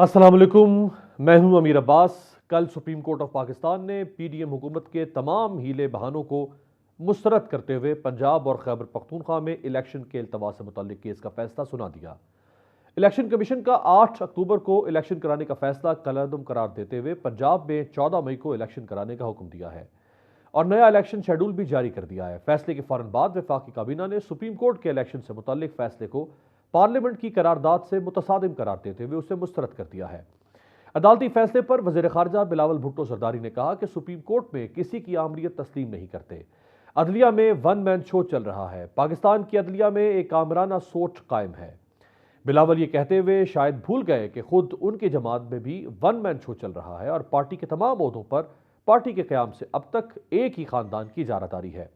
अस्सलाम वालेकुम। मैं हूं अमीर अब्बास। कल सुप्रीम कोर्ट ऑफ पाकिस्तान ने पीडीएम हुकूमत के तमाम हीले बहानों को मुस्तरद करते हुए पंजाब और खैबर पख्तूनख्वा में इलेक्शन के इल्तवा से मुतल्लिक केस का फैसला सुना दिया। इलेक्शन कमीशन का 8 अक्टूबर को इलेक्शन कराने का फैसला कलअदम करार देते हुए पंजाब में 14 मई को इलेक्शन कराने का हुक्म दिया है और नया इलेक्शन शेड्यूल भी जारी कर दिया है। फैसले के फौरन बाद वफाकी काबीना ने सुप्रीम कोर्ट के इलेक्शन से मुतल्लिक फैसले को पार्लियामेंट की करारदाद से मुतसादिम करार देते हुए उसे मुस्तरद कर दिया है। अदालती फैसले पर वजीर खारजा बिलावल भुट्टो सरदारी ने कहा कि सुप्रीम कोर्ट में किसी की आमरीत तस्लीम नहीं करते। अदलिया में वन मैन शो चल रहा है। पाकिस्तान की अदलिया में एक आमराना सोच कायम है। बिलावल ये कहते हुए शायद भूल गए कि खुद उनकी जमात में भी वन मैन शो चल रहा है और पार्टी के तमाम ओहदों पर पार्टी के क़याम से अब तक एक ही खानदान की इजारादारी है।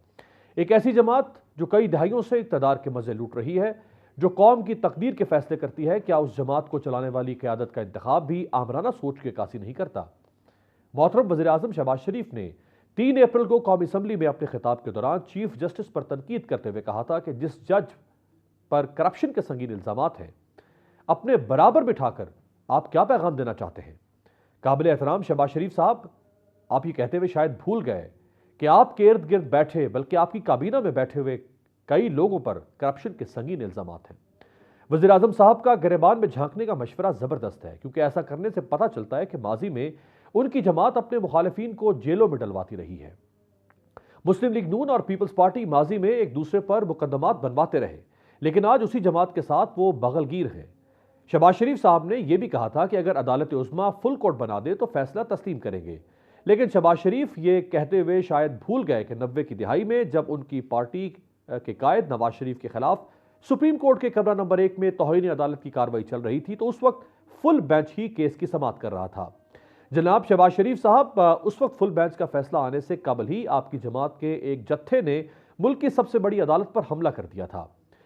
एक ऐसी जमात जो कई दहाइयों से इक़्तिदार के मजे लूट रही है, जो कौम की तकदीर के फैसले करती है, क्या उस जमात को चलाने वाली क़यादत का इंतखाब भी आमराना सोच के कासी नहीं करता? मोहतरम वज़ीर आज़म शहबाज शरीफ ने 3 अप्रैल को कौमी असम्बली में अपने खिताब के दौरान चीफ जस्टिस पर तनकीद करते हुए कहा था कि जिस जज पर करप्शन के संगीन इल्जामात हैं, अपने बराबर बिठाकर आप क्या पैगाम देना चाहते हैं? काबिल एहतराम शहबाज शरीफ साहब, आप ये कहते हुए शायद भूल गए कि आपके इर्द गिर्द बैठे, बल्कि आपकी काबीना में बैठे हुए कई लोगों पर करप्शन के संगीन इल्जामात हैं। वज़ीर आज़म साहब का गिरेबान में झांकने का मशवरा ज़बरदस्त है, क्योंकि ऐसा करने से पता चलता है कि माजी में उनकी जमात अपने मुखालिफिन को जेलों में डलवाती रही है। मुस्लिम लीग नून और पीपल्स पार्टी माजी में एक दूसरे पर मुकदमात बनवाते रहे, लेकिन आज उसी जमात के साथ वो बगलगीर हैं। शहबाज शरीफ साहब ने यह भी कहा था कि अगर अदालत उज़्मा फुल कोर्ट बना दे तो फैसला तस्लीम करेंगे, लेकिन शहबाज शरीफ ये कहते हुए शायद भूल गए कि 90 की दिहाई में जब उनकी पार्टी के कायद नवाज शरीफ के खिलाफ सुप्रीम कोर्ट के कमरा नंबर 1 में तौहीन अदालत की कार्रवाई चल रही थी, तो उस वक्त फुल बेंच ही केस की समाअत कर रहा था। जनाब शहबाज शरीफ साहब, उस वक्त फुल बेंच का फैसला आने से कबल ही आपकी जमात के एक जत्थे ने मुल्क की सबसे बड़ी अदालत पर हमला कर दिया था।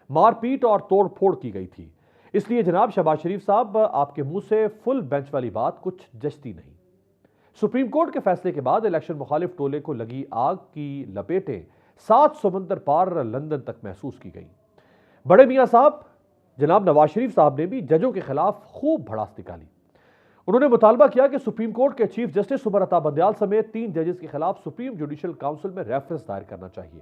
मारपीट और तोड़ फोड़ की गई थी। इसलिए जनाब शहबाज शरीफ साहब, आपके मुंह से फुल बेंच वाली बात कुछ जचती नहीं। सुप्रीम कोर्ट के फैसले के बाद इलेक्शन मुखालिफ टोले को लगी आग की लपेटें 7 समंदर पार लंदन तक महसूस की गई। बड़े मियाँ साहब जनाब नवाज शरीफ साहब ने भी जजों के खिलाफ खूब भड़ास निकाली। उन्होंने मुतालबा किया कि सुप्रीम कोर्ट के चीफ जस्टिस उमर अता बंदयाल समेत 3 जजेस के खिलाफ सुप्रीम जुडिशल काउंसिल में रेफरेंस दायर करना चाहिए।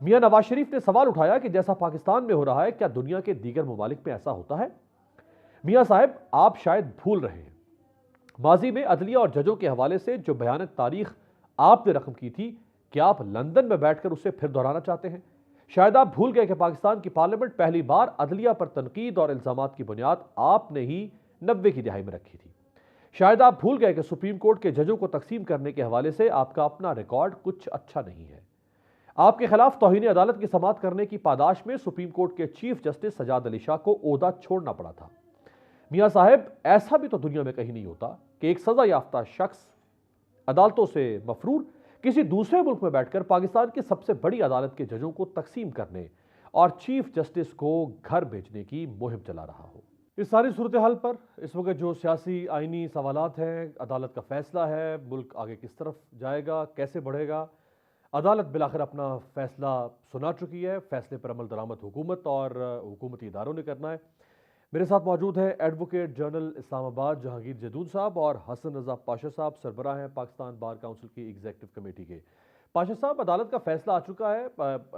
मियाँ नवाज शरीफ ने सवाल उठाया कि जैसा पाकिस्तान में हो रहा है, क्या दुनिया के दीगर ममालिक में ऐसा होता है? मियाँ साहब, आप शायद भूल रहे हैं, माजी में अदलिया और जजों के हवाले से जो भयानक तारीख आपने रकम की थी, क्या आप लंदन में बैठकर उसे फिर दोहराना चाहते हैं? शायद आप भूल गए कि पाकिस्तान की पार्लियामेंट पहली बार अदलिया पर तनकीद और इल्जामात की बुनियाद आपने ही 90 की दिहाई में रखी थी। शायद आप भूल गए कि सुप्रीम कोर्ट के जजों को तकसीम करने के हवाले से आपका अपना रिकॉर्ड कुछ अच्छा नहीं है। आपके खिलाफ तौहीन अदालत की समाअत करने की पादाश में सुप्रीम कोर्ट के चीफ जस्टिस सजाद अली शाह को ओहदा छोड़ना पड़ा था। मियाँ साहब, ऐसा भी तो दुनिया में कहीं नहीं होता कि एक सजा याफ्ता शख्स अदालतों से मफरूर किसी दूसरे मुल्क में बैठकर पाकिस्तान की सबसे बड़ी अदालत के जजों को तकसीम करने और चीफ जस्टिस को घर भेजने की मुहिम चला रहा हो। इस सारी सूरत हाल पर इस वक्त जो सियासी आइनी सवालात हैं, अदालत का फैसला है, मुल्क आगे किस तरफ जाएगा, कैसे बढ़ेगा, अदालत बिलाखिर अपना फैसला सुना चुकी है। फैसले पर अमल दरामद हुकूमत और हुकूमती इदारों ने करना है। मेरे साथ मौजूद हैं एडवोकेट जनरल इस्लामाबाद जहांगीर जदून साहब और हसन रजा पाशा साहब, सरबराह हैं पाकिस्तान बार काउंसिल की एग्जीक्यूटिव कमेटी के। पाशा साहब, अदालत का फैसला आ चुका है।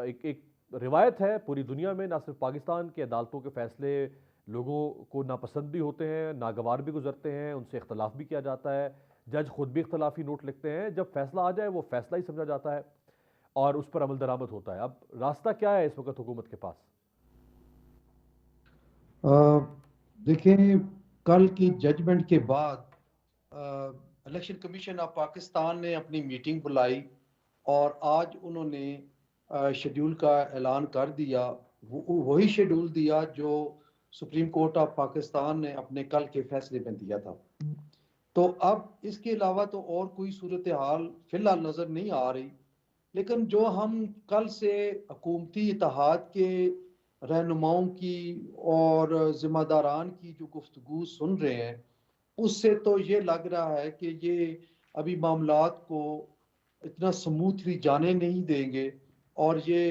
एक रिवायत है पूरी दुनिया में, ना सिर्फ पाकिस्तान के अदालतों के फैसले लोगों को नापसंद भी होते हैं, नागवार भी गुजरते हैं, उनसे इख्तलाफ भी किया जाता है, जज खुद भी इख्तलाफी नोट लिखते हैं। जब फैसला आ जाए वो फैसला ही समझा जाता है और उस पर अमल दरामद होता है। अब रास्ता क्या है इस वक्त हुकूमत के पास? देखिए, कल की जजमेंट के बाद इलेक्शन कमीशन ऑफ पाकिस्तान ने अपनी मीटिंग बुलाई और आज उन्होंने शेड्यूल का ऐलान कर दिया। वही शेड्यूल दिया जो सुप्रीम कोर्ट ऑफ पाकिस्तान ने अपने कल के फैसले में दिया था। तो अब इसके अलावा तो और कोई सूरत हाल फिलहाल नज़र नहीं आ रही। लेकिन जो हम कल से हुकूमती इत्तेहाद के रहनुमाओं की और ज़िम्मेदारान की जो गुफ्तगू सुन रहे हैं, उससे तो ये लग रहा है कि ये अभी मामलात को इतना स्मूथली जाने नहीं देंगे और ये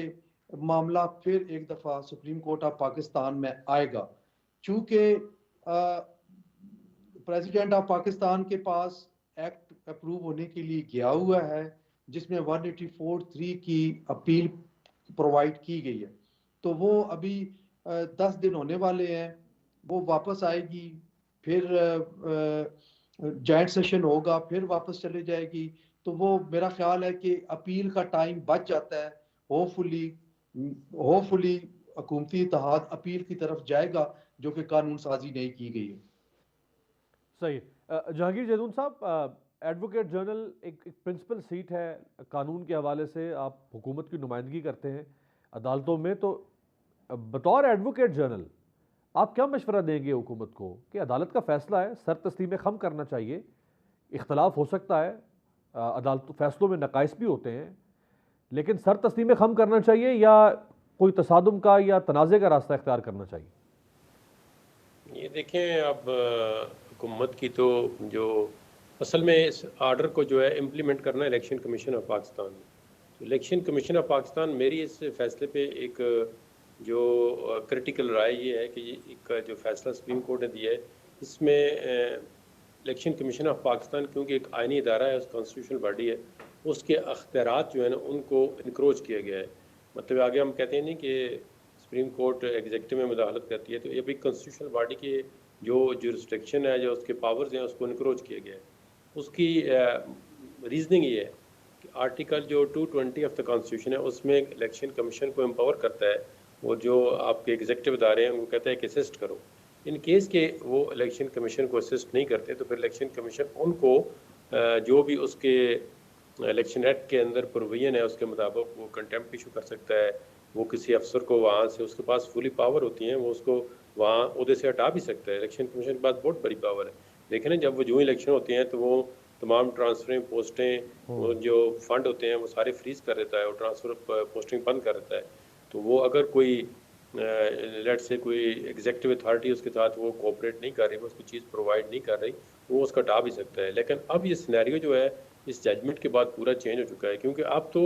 मामला फिर एक दफ़ा सुप्रीम कोर्ट ऑफ पाकिस्तान में आएगा। चूँकि प्रेसिडेंट ऑफ पाकिस्तान के पास एक्ट अप्रूव होने के लिए गया हुआ है, जिसमें 184(3) की अपील प्रोवाइड की गई है। तो वो अभी 10 दिन होने वाले हैं, वो वापस आएगी, फिर जॉइंट सेशन होगा, फिर वापस चले जाएगी। तो वो मेरा ख्याल है कि अपील का टाइम बच जाता है। होपफुली होपफुली हुकूमती इत्तेहाद अपील की तरफ जाएगा, जो कि कानून साजी नहीं की गई है। सही। जहांगीर जैदून साहब, एडवोकेट जनरल एक प्रिंसिपल सीट है, कानून के हवाले से आप हुकूमत की नुमाइंदगी करते हैं अदालतों में, तो बतौर एडवोकेट जनरल आप क्या मशवरा देंगे हुकूमत को कि अदालत का फैसला है, सर तस्लीम खम करना चाहिए, इख्तलाफ हो सकता है, अदालत फैसलों में नकाइस भी होते हैं, लेकिन सर तस्लीम खम करना चाहिए या कोई तसादुम का या तनाज़े का रास्ता इख्तियार करना चाहिए? ये देखें, अब हुकूमत की तो जो असल में इस आर्डर को जो है इम्प्लीमेंट करना इलेक्शन कमीशन ऑफ पाकिस्तान। तो इलेक्शन कमीशन ऑफ पाकिस्तान मेरी इस फैसले पे एक जो क्रिटिकल राय ये है कि एक जो फैसला सुप्रीम कोर्ट ने दिया है, इसमें इलेक्शन कमीशन ऑफ पाकिस्तान क्योंकि एक आइनी इदारा है, कॉन्स्टिट्यूशनल बॉडी है, उसके अख्तियारात जो है ना उनको इनक्रोच किया गया है। मतलब आगे हम कहते हैं नहीं कि सुप्रीम कोर्ट एग्जीक्यूटिव में मुदाखलत करती है, तो ये भी कॉन्स्टिट्यूशनल बॉडी के जो जुरिस्डिक्शन है, जो उसके पावर्स हैं, उसको इनक्रोच किया गया है। उसकी रीजनिंग ये है कि आर्टिकल जो 220 ऑफ द कॉन्स्टिट्यूशन है उसमें इलेक्शन कमीशन को एम्पावर करता है, और जो आपके एग्जीक्यूटिव इदारे हैं उनको कहता है कि असिस्ट करो। इन केस के वो इलेक्शन कमीशन को असिस्ट नहीं करते तो फिर इलेक्शन कमीशन उनको जो भी उसके इलेक्शन एक्ट के अंदर प्रोविजन है उसके मुताबिक वो कंटेम्प्ट इशू कर सकता है। वो किसी अफसर को वहाँ से, उसके पास फुली पावर होती हैं, वो उसको वहाँ उहदे से हटा भी सकता है। इलेक्शन कमीशन के पास बहुत बड़ी पावर है। लेकिन जब वो जो इलेक्शन होते हैं तो वो तमाम ट्रांसफरिंग पोस्टें, वो जो फंड होते हैं वो सारे फ्रीज कर देता है और ट्रांसफ़र पोस्टिंग बंद कर देता है। तो वो अगर कोई लेट से कोई एग्जीक्यूटिव अथॉरिटी उसके साथ वो कोऑपरेट नहीं कर रही, वो उसको चीज़ प्रोवाइड नहीं कर रही, वो उसका हटा भी सकता है। लेकिन अब ये सिनेरियो जो है इस जजमेंट के बाद पूरा चेंज हो चुका है, क्योंकि अब तो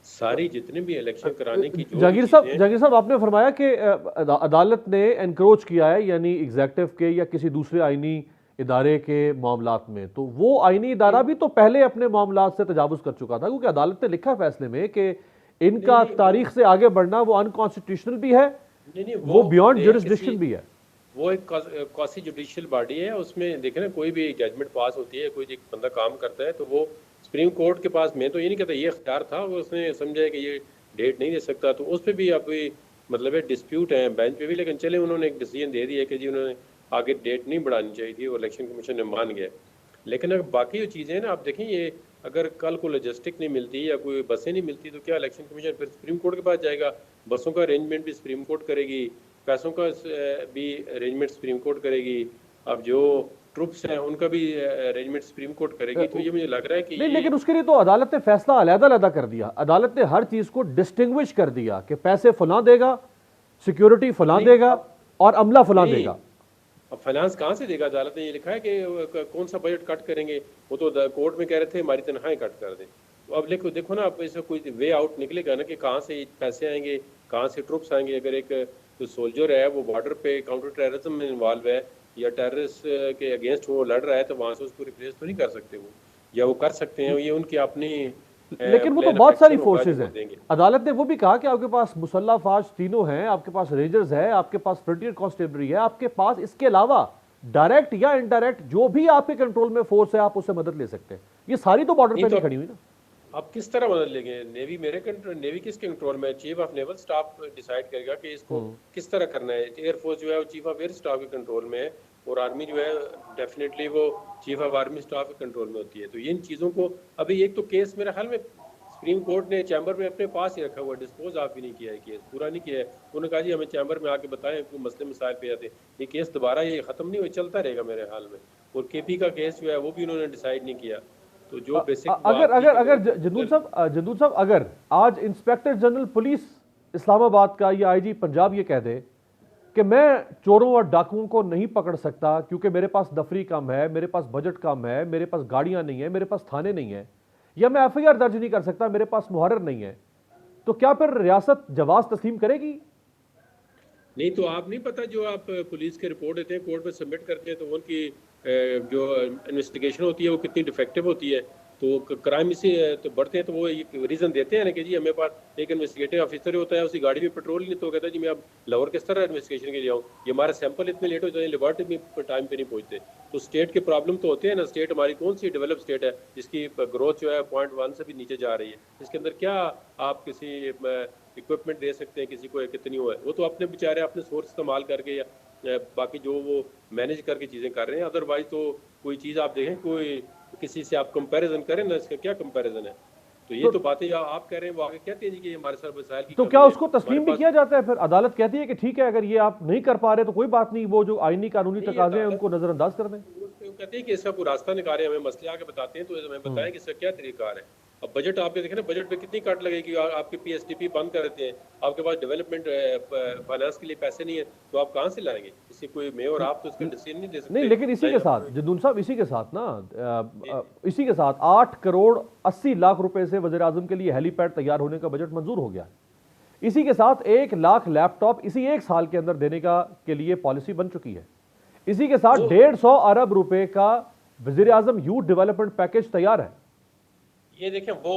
सारी जितने भी इलेक्शन कराने की जो जहांगीर साहब आपने फरमाया कि अदालत ने एनक्रोच किया है, यानी एग्जीक्यूटिव के या किसी दूसरे आईनी इदारे के मामलात में, तो वो आईनी इदारा भी तो पहले अपने मामलात से तजावुज कर चुका था, क्योंकि अदालत ने लिखा फैसले में कि इनका तारीख से आगे बढ़ना वो अनकॉन्स्टिट्यूशनल भी है, वो बियॉन्ड जुरिस्डिक्शन भी है। वो एक क्वासी जुडिशियल बॉडी है, उसमें देखें ना, कोई भी जजमेंट पास होती है, कोई एक बंदा काम करता है, तो वो सुप्रीम कोर्ट के पास, मैं तो ये नहीं कहता ये इख्तियार था, वो उसने समझा कि ये डेट नहीं दे सकता, तो उस पर भी अभी मतलब है डिस्प्यूट है बेंच पे भी। लेकिन चले उन्होंने एक डिसीजन दे दिया कि जी उन्होंने आगे डेट नहीं बढ़ानी चाहिए थी, वो इलेक्शन कमीशन ने मान गया। लेकिन अगर बाकी जो चीज़ें हैं ना, आप देखें, ये अगर कल को लॉजिस्टिक नहीं मिलती या कोई बसें नहीं मिलती तो क्या इलेक्शन कमीशन फिर सुप्रीम कोर्ट के पास जाएगा? बसों का अरेंजमेंट भी सुप्रीम कोर्ट करेगी, पैसों का भी अरेंजमेंट सुप्रीम कोर्ट करेगी, अब जो ट्रुप्स हैं उनका भी अरेंजमेंट सुप्रीम कोर्ट करेगी। तो ये मुझे लग रहा है कि नहीं, लेकिन उसके लिए तो अदालत ने फैसला अलग-अलग कर दिया। अदालत ने हर चीज को डिस्टिंग्विश कर दिया कि पैसे फलां देगा, सिक्योरिटी फलां देगा और अमला फलां देगा। अब फाइनेंस कहाँ से देगा? अदालत ने ये लिखा है कि कौन सा बजट कट करेंगे, वो तो कोर्ट में कह रहे थे हमारी तनख्वाहें कट कर दें। तो अब देखो ना, अब इसका कोई वे आउट निकलेगा ना कि कहाँ से पैसे आएंगे, कहाँ से ट्रुप्स आएंगे। अगर एक जो सोल्जर है वो बॉर्डर पे काउंटर टेररिज्म में इन्वॉल्व है या टेररिस्ट के अगेंस्ट वो लड़ रहा है, तो वहाँ से उसको रिप्लेस तो नहीं कर सकते वो, या वो कर सकते हैं, ये उनकी अपनी लेकिन वो तो बहुत सारी फोर्सेज हैं। अदालत ने वो भी कहा कि आपके पास मुसल्ला फाज तीनों हैं, आपके पास रेंजर्स है, आपके पास फ्रंटियर कांस्टेबलरी है, आपके पास इसके अलावा डायरेक्ट या इनडायरेक्ट जो भी आपके कंट्रोल में फोर्स है आप उससे मदद ले सकते हैं। ये सारी तो बॉर्डर पे नहीं खड़ी हुई ना। आप किस तरह मदद लेंगे? नेवी मेरे कंट्रोल, नेवी किसके कंट्रोल में? Chief of naval staff decide करेगा कि इसको किस तरह करना है। एयरफोर्स जो है वो चीफ ऑफ एयर स्टाफ के कंट्रोल में है, और आर्मी जो है डेफिनेटली वो चीफ ऑफ आर्मी स्टाफ के कंट्रोल में होती है। तो इन चीज़ों को अभी एक तो केस मेरे ख्याल में सुप्रीम कोर्ट ने चैम्बर में अपने पास ही रखा हुआ, डिस्पोज ऑफ ही नहीं किया है, केस पूरा नहीं किया है। उन्होंने कहा जी हमें चैम्बर में आके बताएं, कोई मसले मसाइल पे आते, ये केस दोबारा ये ख़त्म नहीं हुआ, चलता रहेगा मेरे हाल में। और केपी का केस जो है वो भी उन्होंने डिसाइड नहीं किया। तो जो बेसिक अगर जदूद साहब अगर आज इंस्पेक्टर जनरल पुलिस इस्लामाबाद का या आईजी पंजाब ये कह दे कि मैं चोरों और डाकुओं को नहीं पकड़ सकता क्योंकि मेरे पास दफरी कम है, मेरे पास बजट कम है, मेरे पास गाड़ियां नहीं है, मेरे पास थाने नहीं है, या मैं एफआईआर दर्ज नहीं कर सकता, मेरे पास मुहर्रर नहीं है, तो क्या फिर रियासत जवाब तस्लीम करेगी? नहीं, तो आप नहीं पता, जो आप पुलिस के रिपोर्ट देते हैं कोर्ट में सबमिट करते हैं, तो उनकी जो इन्वेस्टिगेशन होती है वो कितनी डिफेक्टिव होती है। तो क्राइम इसी तो बढ़ते हैं, तो वो रीज़न देते हैं ना कि जी हमें पास एक इन्वेस्टिगेटिव ऑफिसर होता है, उसकी गाड़ी में पेट्रोल ही नहीं, तो कहता है जी मैं अब लाहौर किस तरह इन्वेस्टिगेशन के लिए आऊँ, ये हमारे सैंपल इतने लेट हो जाते हैं, लेबॉर्टरी में टाइम पे नहीं पहुँचते। तो स्टेट के प्रॉब्लम तो होते हैं ना। स्टेट हमारी कौन सी डेवलप स्टेट है जिसकी ग्रोथ जो है 0.1 से भी नीचे जा रही है? इसके अंदर क्या आप किसी इक्विपमेंट दे सकते हैं किसी को, कितनी हो है? वो तो अपने बेचारे अपने सोर्स इस्तेमाल करके या बाकी जो वो मैनेज करके चीज़ें कर रहे हैं। अदरवाइज तो कोई चीज़ आप देखें, कोई किसी से आप कंपैरिजन करें ना, इसका क्या कंपैरिजन है? तो ये तो बातें आप कह रहे हैं, वो आगे कहते हैं जी कि हमारे साथ वसाइल की तो कमी क्या है, उसको तस्लीम हमारे भी पास किया जाता है? फिर अदालत कहती है कि ठीक है, अगर ये आप नहीं कर पा रहे तो कोई बात नहीं, वो जो आईनी कानूनी नहीं, तकाजे हैं अदालत उनको नजरअंदाज कर दें। वो कहते हैं कि इसका कोई रास्ता निकालें, हमें मसले आके बताते हैं, तो हमें बताएं कि इसका क्या तरीक़ाकार है। अब बजट आपके देखें ना, बजट पे कितनी कट लगेगी। आपके पीएसडीपी बंद कर देते हैं, आपके पास डेवलपमेंट फाइनेंस के लिए पैसे नहीं है, तो आप कहाँ से लाएंगे? किसी कोई मैं और आप तो इसका डिसीजन नहीं दे सकते। नहीं, लेकिन इसी नहीं के आप साथ जदून साहब, इसी के साथ ना इसी के साथ 8 करोड़ 80 लाख रुपए से वज़ीर आज़म के लिए हेलीपैड तैयार होने का बजट मंजूर हो गया। इसी के साथ 1 लाख लैपटॉप इसी 1 साल के अंदर देने का के लिए पॉलिसी बन चुकी है। इसी के साथ 150 अरब रुपए का वज़ीर आज़म यूथ डेवलपमेंट पैकेज तैयार है। ये देखें, वो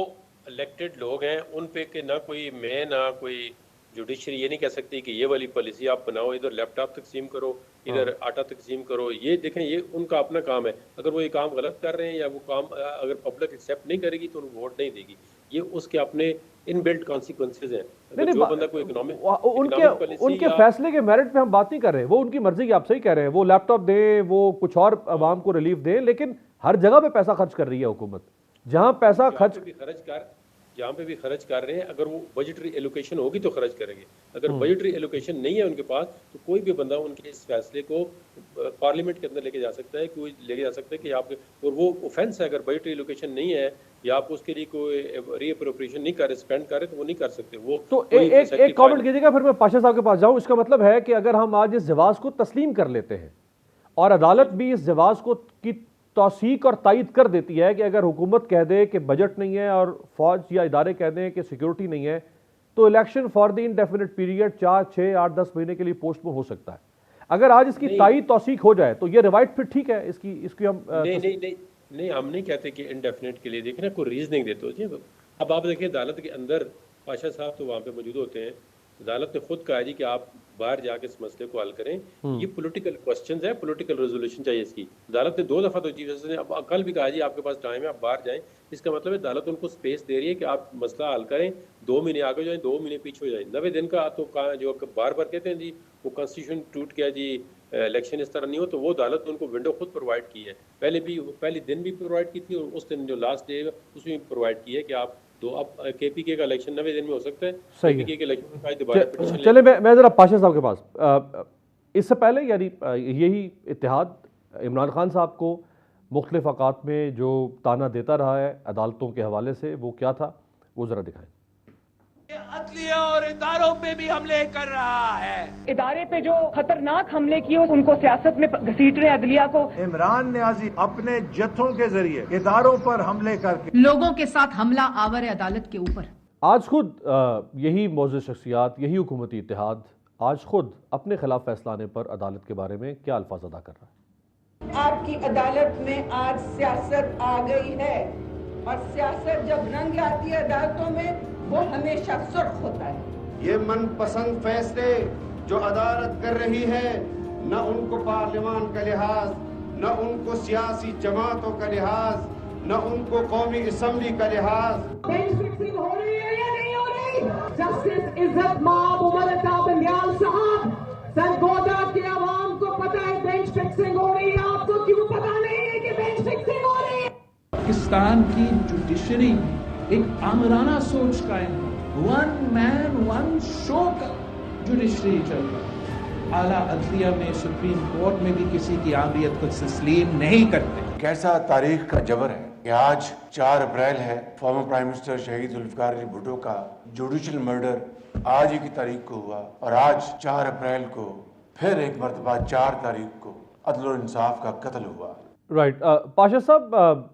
इलेक्टेड लोग हैं, उन पे कि ना कोई मैं ना कोई जुडिशरी ये नहीं कह सकती कि ये वाली पॉलिसी आप बनाओ, इधर लैपटॉप तकसीम करो, इधर आटा तकसीम करो। ये देखें, ये उनका अपना काम है। अगर वो ये काम गलत कर रहे हैं या वो काम अगर पब्लिक एक्सेप्ट नहीं करेगी तो उनको वोट नहीं देगी। ये उसके अपने इनबिल्ट कॉन्सिक्वेंसेज हैं। अगर जो बंदा कोई उनके फैसले के मेरिट पे हम बात नहीं कर रहे, वो उनकी मर्जी की, आप सही कह रहे हैं। वो लैपटॉप दें, वो कुछ और अवाम को रिलीफ दें, लेकिन हर जगह पे पैसा खर्च कर रही है हुकूमत। जहां पैसा जहाँ पे भी खर्च कर रहे हैं, अगर वो बजटरी एलोकेशन होगी तो खर्च करेंगे। अगर बजटरी एलोकेशन नहीं है उनके पास, तो कोई भी बंदा उनके इस फैसले को पार्लियामेंट के अंदर लेके जा सकता है, कोई लेके जा सकता है कि आपके, और वो ऑफेंस है। अगर बजटरी एलोकेशन नहीं है या आप उसके लिए कोई रीअप्रोप्रिएशन नहीं कर रहे, स्पेंड कर रहे, तो वो नहीं कर सकते। वो तो एक कमेंट कीजिएगा, फिर मैं पाशा साहब के पास जाऊं। इसका मतलब है कि अगर हम आज इस जवाब को तस्लीम कर लेते हैं और अदालत भी इस जवाब को की तौसीक और तायद कर देती है कि अगर हुकूमत कह दे कि बजट नहीं है और फौज या इदारे कह दें कि सिक्योरिटी नहीं है, तो election for the indefinite period 4, 6, 8, 10 महीने के लिए पोस्टपोन हो सकता है। अगर आज इसकी तायद तौसीक हो जाए तो ये रिवाइट फिर ठीक है, इसकी हम नहीं, हम नहीं कहते कि इनडेफिनिट के लिए। देखिए ना, कोई रीजनिंग देते हो जी। अब आप देखिए, अदालत के अंदर पाशा साहब तो वहाँ पे मौजूद होते हैं। अदालत ने खुद कहा जी कि आप बाहर जाके इस मसले को हल करें। ये पॉलिटिकल क्वेश्चंस है, पॉलिटिकल रेजोल्यूशन चाहिए इसकी। अदालत ने 2 दफ़ा तो चीफ जस्टिस ने अब कल भी कहा जी आपके पास टाइम है, आप बाहर जाएं। इसका मतलब है अदालत उनको स्पेस दे रही है कि आप मसला हल करें। 2 महीने आगे हो जाएं, 2 महीने पीछे हो जाएं। 90 दिन का तो जो बार बार कहते हैं जी वो कॉन्स्टिट्यूशन टूट गया जी, इलेक्शन इस तरह नहीं हो, तो वो अदालत ने उनको विंडो खुद प्रोवाइड की है। पहले दिन भी प्रोवाइड की थी, और उस दिन जो लास्ट डे है उसमें प्रोवाइड की है कि आप अब केपीके का इलेक्शन 90 दिन में हो सकता है। केपीके के इलेक्शन का दोबारा पिटीशन चले मैं जरा पाशा साहब के पास। इससे पहले यानी यही इत्तेहाद इमरान खान साहब को मुख्तलिफ औकात में जो ताना देता रहा है अदालतों के हवाले से, वो क्या था, वो जरा दिखाएं। अदलिया और इदारों पे भी हमले कर रहा है। इदारे पे जो खतरनाक हमले किए उनको सियासत में घसीट रहे अदलिया को। इमरान न्याजी अपने जत्थों के जरिए इदारों पर हमले करके लोगों के साथ हमला आवर है अदालत के ऊपर। आज खुद यही मौजूद शख्सियात, यही हुकूमती इत्तेहाद आज खुद अपने खिलाफ फैसला आने पर अदालत के बारे में क्या अल्फाज अदा कर रहा है। आपकी अदालत में आज सियासत आ गई है, और सियासत जब रंग आती है अदालतों में वो हमेशा सुर्ख होता है। ये मनपसंद फैसले जो अदालत कर रही है, न उनको पार्लियामान का लिहाज, न उनको सियासी जमातों का लिहाज, न उनको कौमी असम्बली का लिहाज। बेंच फिक्सिंग हो रही है या नहीं हो रही? जस्टिस इज्जत माब उमर अता बंदियाल साहब, सरगोदा के अवाम को पता है बेंच फिक्सिंग हो रही है, आपको क्यों पता नहीं है कि बेंच फिक्सिंग हो रही है? पाकिस्तान की जुडिशरी एक आमराना सोच का है, 1 मैन 1 शो का जुडिशरी चल रहा है। आला अदलिया में, सुप्रीम कोर्ट में भी किसी की आमरीत को तस्लीम नहीं करते। कैसा तारीख का जबर है कि आज 4 अप्रैल है, फॉर्मर प्राइम मिनिस्टर शहीद जुल्फिकार अली भुट्टो का जुडिशल मर्डर आज ही की तारीख को हुआ, और आज 4 अप्रैल को फिर एक मरतबा 4 तारीख को अदल और इंसाफ का कत्ल हुआ। राइट, पाशा साहब,